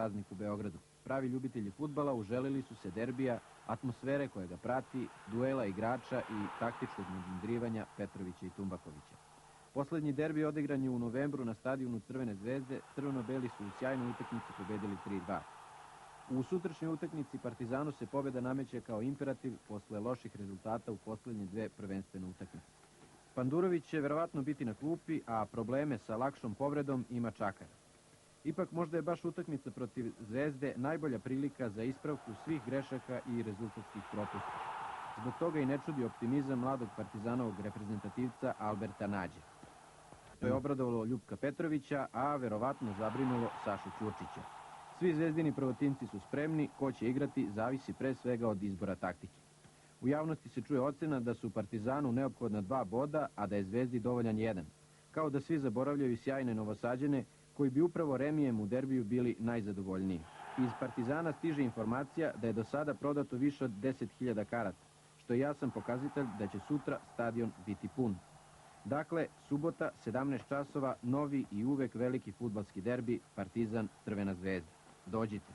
praznik u Beogradu. Pravi ljubitelji fudbala uželili su se derbija, atmosfere koja ga prati, duela igrača i taktičkog nadmudrivanja Petrovića i Tumbakovića. Poslednji derbi odigran je u novembru na stadionu Crvene zvezde, crveno-beli su u sjajnoj utakmici pobedili 3:2. U sutrašnjoj utakmici Partizanu se pobeda nameće kao imperativ posle loših rezultata u poslednje dve prvenstvene utakmice. Pandurović će verovatno biti na klupi, a probleme sa lakšom povredom ima Čakar. Ipak možda je baš utakmica protiv Zvezde najbolja prilika za ispravku svih grešaka i rezultatskih propusta. Zbog toga i ne čudi optimizam mladog Partizanovog reprezentativca Alberta Nađe. To je obradovalo Ljupka Petrovića, a verovatno zabrinulo Sašu Ćurčića. Svi zvezdini prvotimci su spremni, ko će igrati zavisi pre svega od izbora taktike. U javnosti se čuje ocena da su Partizanu neophodna 2 boda, a da je Zvezdi dovoljan 1. Kao da svi zaboravljaju sjajne Novosađane, koji bi upravo remijem u derbiju bili najzadovoljniji. Iz Partizana stiže informacija da je do sada prodato više od 10.000 karata, što je jasan pokazatelj da će sutra stadion biti pun. Dakle, subota, 17 časova, novi i uvek veliki fudbalski derbi Partizan Crvena zvezda. Dođite!